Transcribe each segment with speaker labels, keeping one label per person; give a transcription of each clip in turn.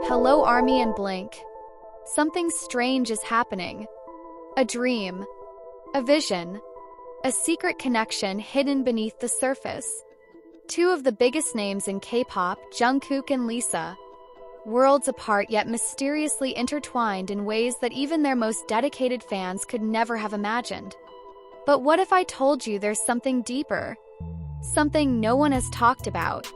Speaker 1: Hello, Army and Blink. Something strange is happening. A dream. A vision. A secret connection hidden beneath the surface. Two of the biggest names in K-pop, Jungkook and Lisa. Worlds apart yet mysteriously intertwined in ways that even their most dedicated fans could never have imagined. But what if I told you there's something deeper? Something no one has talked about.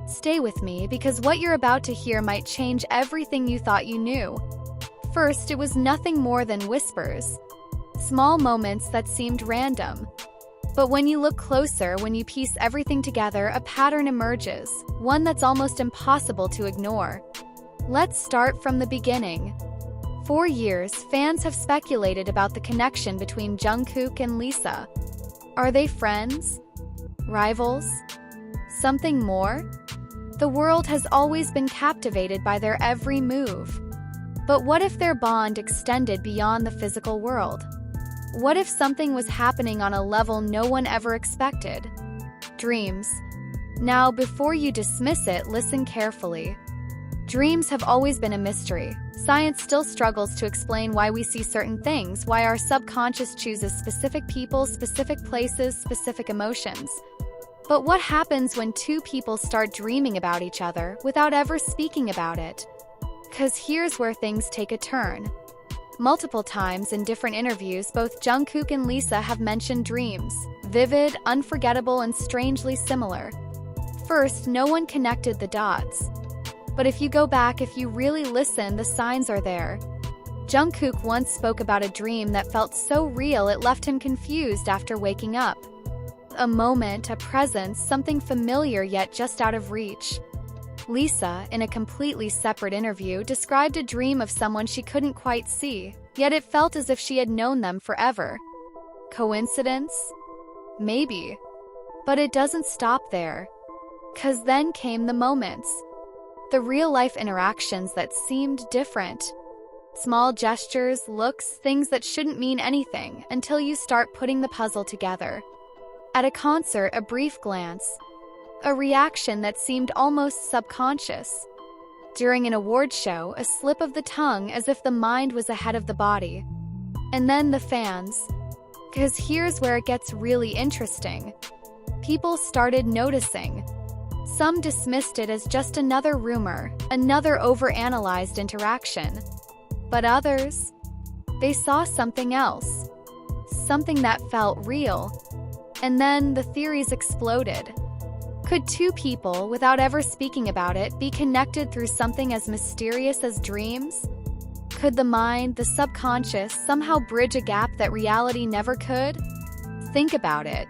Speaker 1: Stay with me, because what you're about to hear might change everything you thought you knew. First, it was nothing more than whispers. Small moments that seemed random. But when you look closer, when you piece everything together, a pattern emerges, one that's almost impossible to ignore. Let's start from the beginning. For years, fans have speculated about the connection between Jungkook and Lisa. Are they friends? Rivals? Something more? The world has always been captivated by their every move. But what if their bond extended beyond the physical world? What if something was happening on a level no one ever expected? Dreams. Now, before you dismiss it, listen carefully. Dreams have always been a mystery. Science still struggles to explain why we see certain things, why our subconscious chooses specific people, specific places, specific emotions. But what happens when two people start dreaming about each other without ever speaking about it? 'Cause here's where things take a turn. Multiple times in different interviews, both Jungkook and Lisa have mentioned dreams. Vivid, unforgettable, and strangely similar. First, no one connected the dots. But if you go back, if you really listen, the signs are there. Jungkook once spoke about a dream that felt so real it left him confused after waking up. A moment, a presence, something familiar yet just out of reach. Lisa, in a completely separate interview, described a dream of someone she couldn't quite see, yet it felt as if she had known them forever. Coincidence? Maybe. But it doesn't stop there. 'Cause then came the moments. The real-life interactions that seemed different. Small gestures, looks, things that shouldn't mean anything until you start putting the puzzle together. At a concert, a brief glance. A reaction that seemed almost subconscious. During an award show, a slip of the tongue as if the mind was ahead of the body. And then the fans. 'Cause here's where it gets really interesting. People started noticing. Some dismissed it as just another rumor, another overanalyzed interaction. But others, they saw something else. Something that felt real. And then the theories exploded. Could two people, without ever speaking about it, be connected through something as mysterious as dreams? Could the mind, the subconscious, somehow bridge a gap that reality never could? Think about it.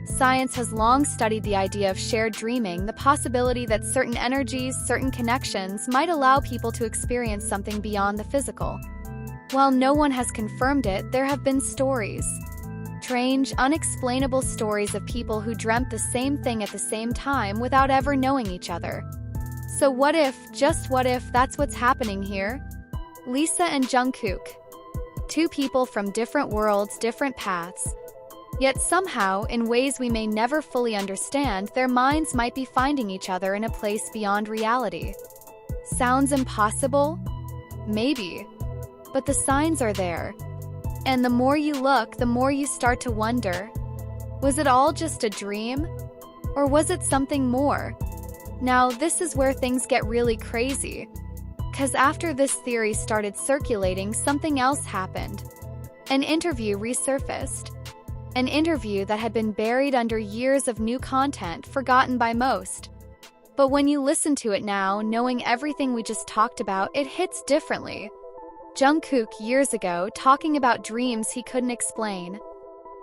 Speaker 1: Science has long studied the idea of shared dreaming, the possibility that certain energies, certain connections might allow people to experience something beyond the physical. While no one has confirmed it, there have been stories. Strange, unexplainable stories of people who dreamt the same thing at the same time without ever knowing each other. So what if, just what if, that's what's happening here? Lisa and Jungkook. Two people from different worlds, different paths. Yet somehow, in ways we may never fully understand, their minds might be finding each other in a place beyond reality. Sounds impossible? Maybe. But the signs are there. And the more you look, the more you start to wonder, was it all just a dream? Or was it something more? Now, this is where things get really crazy. 'Cause after this theory started circulating, something else happened. An interview resurfaced. An interview that had been buried under years of new content, forgotten by most. But when you listen to it now, knowing everything we just talked about, it hits differently. Jungkook years ago talking about dreams he couldn't explain.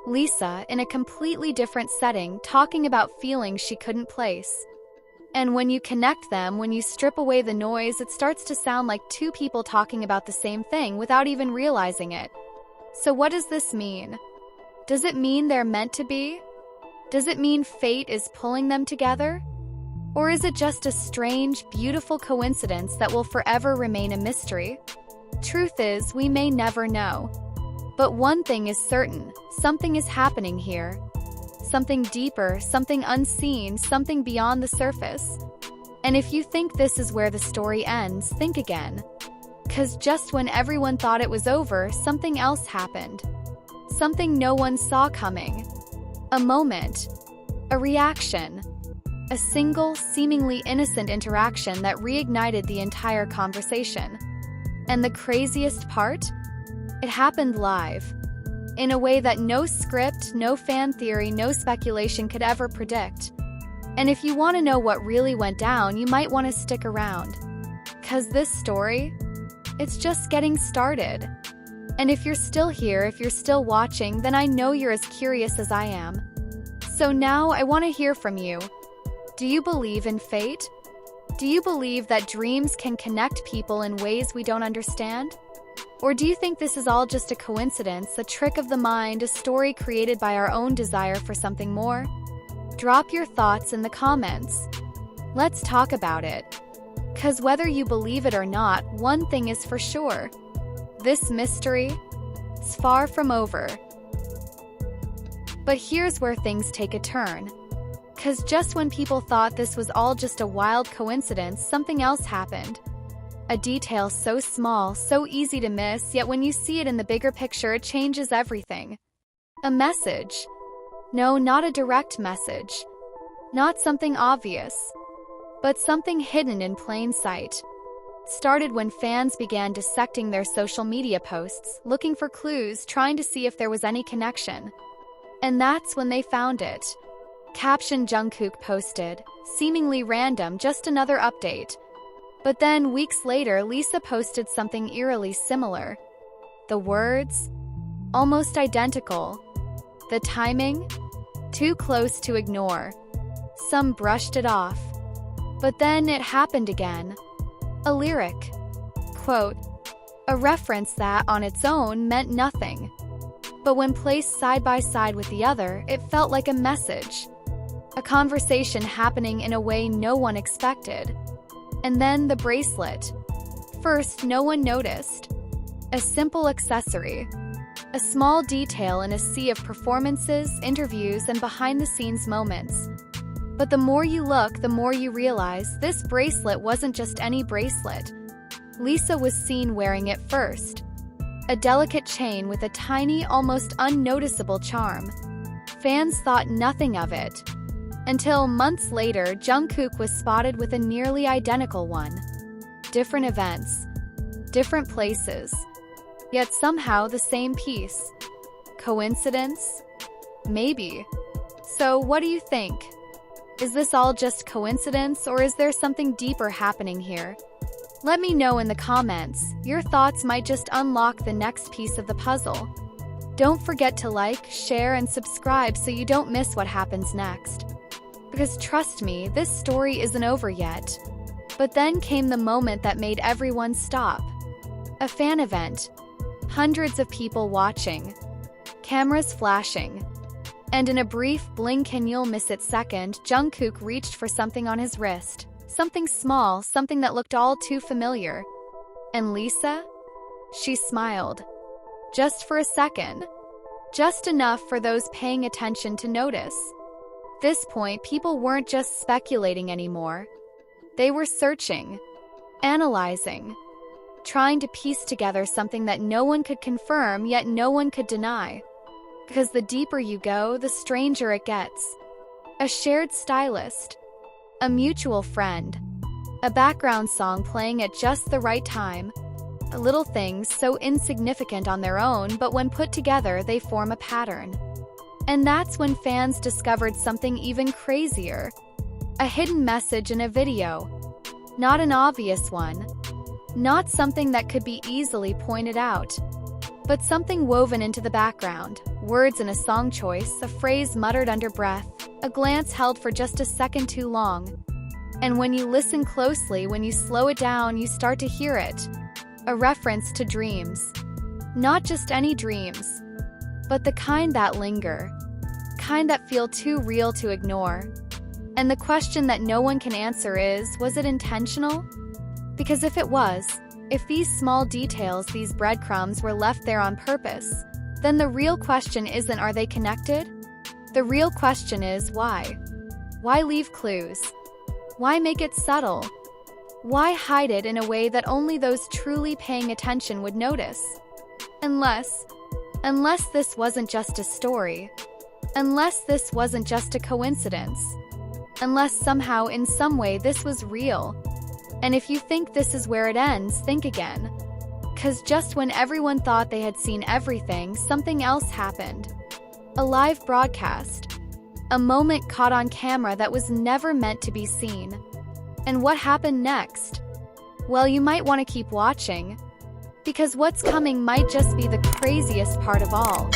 Speaker 1: Lisa in a completely different setting talking about feelings she couldn't place. And when you connect them, when you strip away the noise, it starts to sound like two people talking about the same thing without even realizing it. So what does this mean? Does it mean they're meant to be? Does it mean fate is pulling them together? Or is it just a strange, beautiful coincidence that will forever remain a mystery? Truth is, we may never know. But one thing is certain, something is happening here. something deeper, something unseen, something beyond the surface. And if you think this is where the story ends, think again. 'Cause just when everyone thought it was over, something else happened. Something no one saw coming. A moment. A reaction. A single, seemingly innocent interaction that reignited the entire conversation. And the craziest part? It happened live. In a way that no script, no fan theory, no speculation could ever predict. And if you want to know what really went down, you might want to stick around. 'Cause this story, it's just getting started. And if you're still here, if you're still watching, then I know you're as curious as I am. So now I want to hear from you. Do you believe in fate? Do you believe that dreams can connect people in ways we don't understand? Or do you think this is all just a coincidence, a trick of the mind, a story created by our own desire for something more? Drop your thoughts in the comments. Let's talk about it. 'Cause whether you believe it or not, one thing is for sure. This mystery is far from over. But here's where things take a turn. 'Cause just when people thought this was all just a wild coincidence, something else happened. A detail so small, so easy to miss, yet when you see it in the bigger picture, it changes everything. A message. No, not a direct message. Not something obvious. But something hidden in plain sight. Started when fans began dissecting their social media posts, looking for clues, trying to see if there was any connection. And that's when they found it. Caption: Jungkook posted, seemingly random, just another update. But then, weeks later, Lisa posted something eerily similar. The words? Almost identical. The timing? Too close to ignore. Some brushed it off. But then it happened again. A lyric. Quote. A reference that, on its own, meant nothing. But when placed side by side with the other, it felt like a message. A conversation happening in a way no one expected. And then the bracelet. First, no one noticed. A simple accessory. A small detail in a sea of performances, interviews, and behind-the-scenes moments. But the more you look, the more you realize this bracelet wasn't just any bracelet. Lisa was seen wearing it first. A delicate chain with a tiny, almost unnoticeable charm. Fans thought nothing of it. Until months later, Jungkook was spotted with a nearly identical one. Different events. Different places. Yet somehow the same piece. Coincidence? Maybe. So what do you think? Is this all just coincidence, or is there something deeper happening here? Let me know in the comments. Your thoughts might just unlock the next piece of the puzzle. Don't forget to like, share, and subscribe so you don't miss what happens next. Because trust me, this story isn't over yet. But then came the moment that made everyone stop. A fan event. Hundreds of people watching. Cameras flashing. And in a brief blink and you'll miss it second, Jungkook reached for something on his wrist. Something small, something that looked all too familiar. And Lisa? She smiled. Just for a second. Just enough for those paying attention to notice. At this point, people weren't just speculating anymore. They were searching, analyzing, trying to piece together something that no one could confirm, yet no one could deny. Because the deeper you go, the stranger it gets. A shared stylist. A mutual friend. A background song playing at just the right time. Little things so insignificant on their own, but when put together, they form a pattern. And that's when fans discovered something even crazier. A hidden message in a video. Not an obvious one. Not something that could be easily pointed out. But something woven into the background. Words in a song choice, a phrase muttered under breath, a glance held for just a second too long. And when you listen closely, when you slow it down, you start to hear it. A reference to dreams. Not just any dreams, but the kind that linger. Kind that feel too real to ignore. And the question that no one can answer is, was it intentional? Because if it was, if these small details, these breadcrumbs were left there on purpose, then the real question isn't, are they connected? The real question is why? Why leave clues? Why make it subtle? Why hide it in a way that only those truly paying attention would notice? Unless this wasn't just a story. Unless this wasn't just a coincidence. Unless somehow, in some way, this was real. And if you think this is where it ends, think again. 'Cause just when everyone thought they had seen everything, something else happened. A live broadcast. A moment caught on camera that was never meant to be seen. And what happened next? Well, you might want to keep watching, because what's coming might just be the craziest part of all.